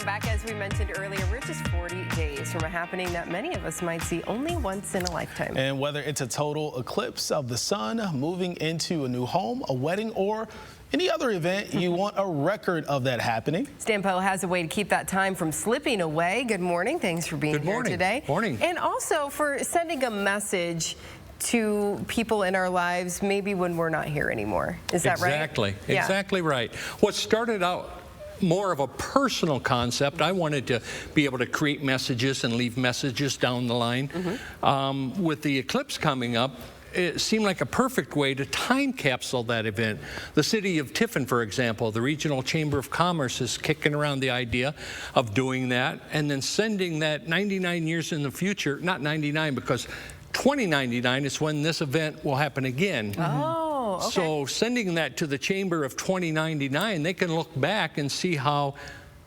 Welcome back. As we mentioned earlier, we're just 40 days from a happening that many of us might see only once in a lifetime. And whether it's a total eclipse of the sun, moving into a new home, a wedding, or any other event, you want a record of that happening. Stanley has a way to keep that time from slipping away. Good morning. Thanks for being here today. Morning. And also for sending a message to people in our lives, maybe when we're not here anymore. Is that right? Exactly. Yeah. Exactly right. What started out more of a personal concept, I wanted to be able to create messages and leave messages down the line. With the eclipse coming up, it seemed like a perfect way to time capsule that event. The city of Tiffin, for example, the Regional Chamber of Commerce is kicking around the idea of doing that and then sending that 99 years in the future, not 99 because 2099 is when this event will happen again. Oh, okay. So sending that to the Chamber of 2099, they can look back and see how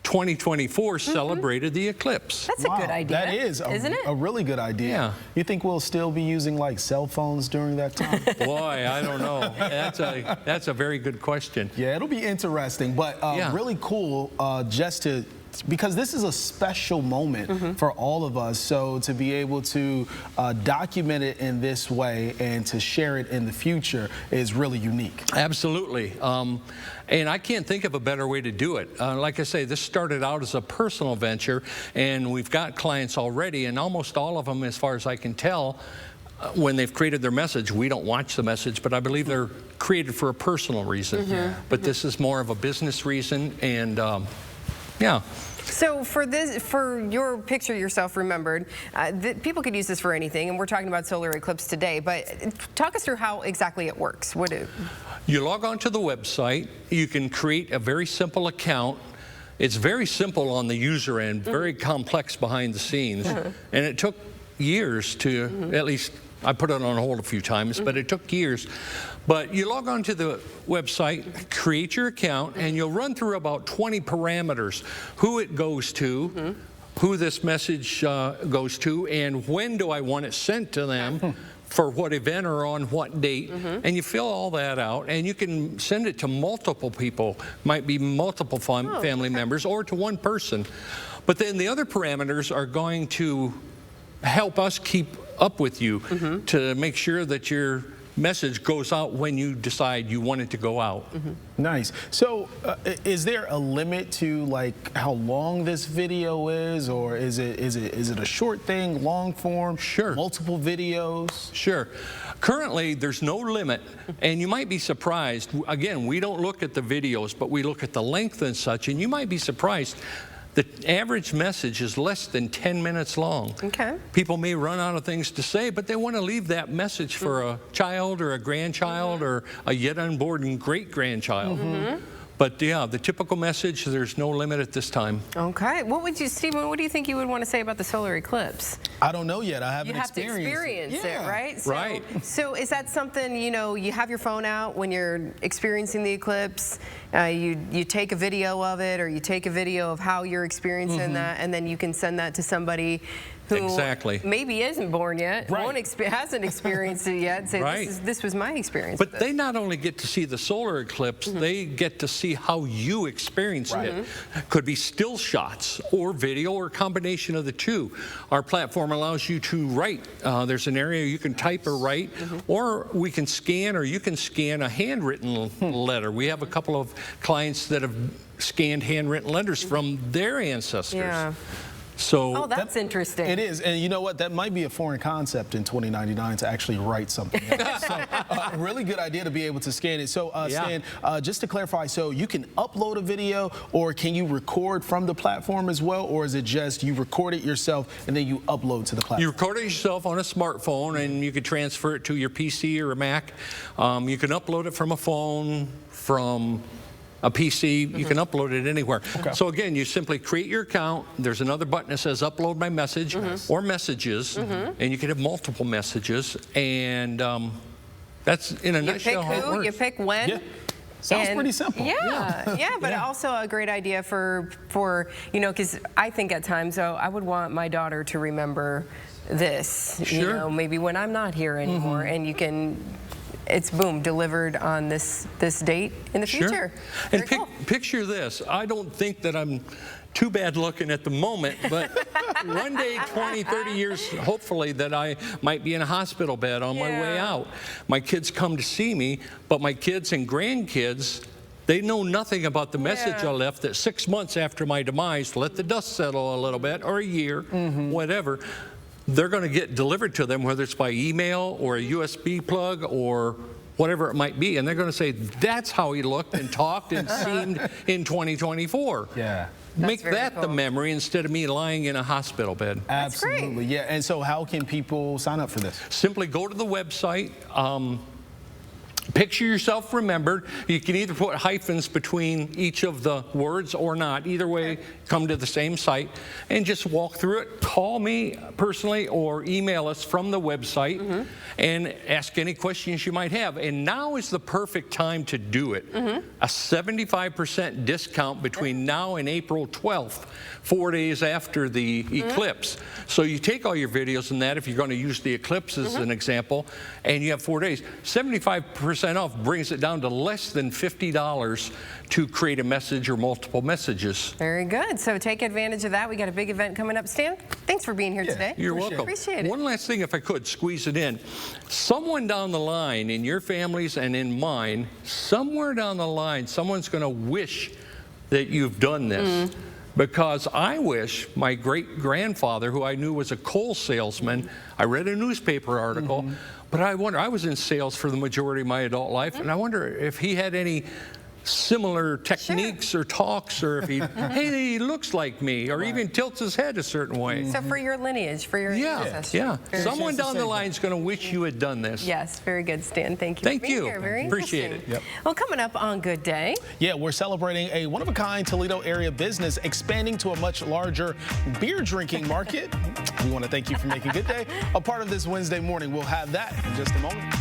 2024 celebrated the eclipse. That's a good idea. That is, isn't it? A really good idea. Yeah. You think we'll still be using like cell phones during that time? Boy, I don't know. That's a very good question. Yeah, it'll be interesting, but really cool because this is a special moment for all of us. So to be able to document it in this way and to share it in the future is really unique. Absolutely. And I can't think of a better way to do it. Like I say, this started out as a personal venture, and we've got clients already, and almost all of them, as far as I can tell, when they've created their message, we don't watch the message, but I believe they're created for a personal reason. But this is more of a business reason, and yeah. So for your picture yourself remembered, people could use this for anything, and we're talking about solar eclipse today, but talk us through how exactly it works. You log on to the website, you can create a very simple account. It's very simple on the user end, very complex behind the scenes, and it took years to, at least I put it on hold a few times, but it took years. But you log on to the website, create your account, and you'll run through about 20 parameters: who it goes to, who this message goes to, and when do I want it sent to them, for what event or on what date. And you fill all that out, and you can send it to multiple people, might be multiple family members, or to one person. But then the other parameters are going to help us keep up with you to make sure that your message goes out when you decide you want it to go out. Nice. So is there a limit to like how long this video is, or is it a short thing, long form? Sure. Multiple videos? Sure. Currently, there's no limit, and you might be surprised. Again, we don't look at the videos, but we look at the length and such, and you might be surprised. The average message is less than 10 minutes long. Okay. People may run out of things to say, but they want to leave that message for a child or a grandchild or a yet unborn great-grandchild. But yeah, the typical message, there's no limit at this time. Okay. Stephen, what do you think you would want to say about the solar eclipse? I don't know yet. I haven't experienced it. You have to experience it, right? Right. So is that something, you have your phone out when you're experiencing the eclipse, you take a video of it, or you take a video of how you're experiencing that, and then you can send that to somebody who maybe isn't born yet, hasn't experienced it yet, and say, this was my experience. But they not only get to see the solar eclipse, they get to see how you experienced it. Could be still shots or video or a combination of the two. Our platform allows you to write. There's an area you can type or write, or we can scan, or you can scan a handwritten letter. We have a couple of clients that have scanned handwritten letters from their ancestors. Yeah. So that's interesting. It is, and you know what? That might be a foreign concept in 2099 to actually write something. So, really good idea to be able to scan it. So, Stan, just to clarify, so you can upload a video, or can you record from the platform as well, or is it just you record it yourself and then you upload to the platform? You record it yourself on a smartphone, and you can transfer it to your PC or a Mac. You can upload it from a phone, from a PC, you can upload it anywhere. So again, you simply create your account. There's another button that says upload my message or messages, and you can have multiple messages, and that's in a nutshell how it works. You pick when. Yeah. Sounds pretty simple. Yeah, but also a great idea for because I think at times, I would want my daughter to remember this, maybe when I'm not here anymore, and you can it's boom, delivered on this date in the future. And Very cool. picture this. I don't think that I'm too bad looking at the moment, but one day, 20, 30 years, hopefully, that I might be in a hospital bed on my way out. My kids come to see me, but my kids and grandkids, they know nothing about the message I left that 6 months after my demise, let the dust settle a little bit, or a year, whatever, they're going to get delivered to them, whether it's by email or a USB plug or whatever it might be, and they're going to say, that's how he looked and talked and seemed in 2024. Yeah. Make very that the cool. memory instead of me lying in a hospital bed. Absolutely. Yeah. And so how can people sign up for this? Simply go to the website. Picture yourself remembered. You can either put hyphens between each of the words or not. Either way, come to the same site and just walk through it. Call me personally or email us from the website and ask any questions you might have. And now is the perfect time to do it. A 75% discount between now and April 12th, 4 days after the eclipse. So you take all your videos and that, if you're going to use the eclipse as an example, and you have 4 days, 75% off brings it down to less than $50 to create a message or multiple messages. Very good. So take advantage of that. We got a big event coming up. Stan, thanks for being here today. You're welcome. Appreciate it. One last thing, if I could squeeze it in. Someone down the line, in your families and in mine, somewhere down the line, someone's going to wish that you've done this. Because I wish my great-grandfather, who I knew was a coal salesman, I read a newspaper article, but I wonder, I was in sales for the majority of my adult life, and I wonder if he had any similar techniques or talks, or if he, hey, he looks like me, or even tilts his head a certain way. So for your lineage, for your ancestry. Yeah. Very Someone down the line is going to wish you had done this. Yes, very good, Stan. Thank you. Thank for being you. Here. Very Appreciate interesting. it. Well, coming up on Good Day. Yeah, we're celebrating a one-of-a-kind Toledo area business expanding to a much larger beer drinking market. We want to thank you for making Good Day a part of this Wednesday morning. We'll have that in just a moment.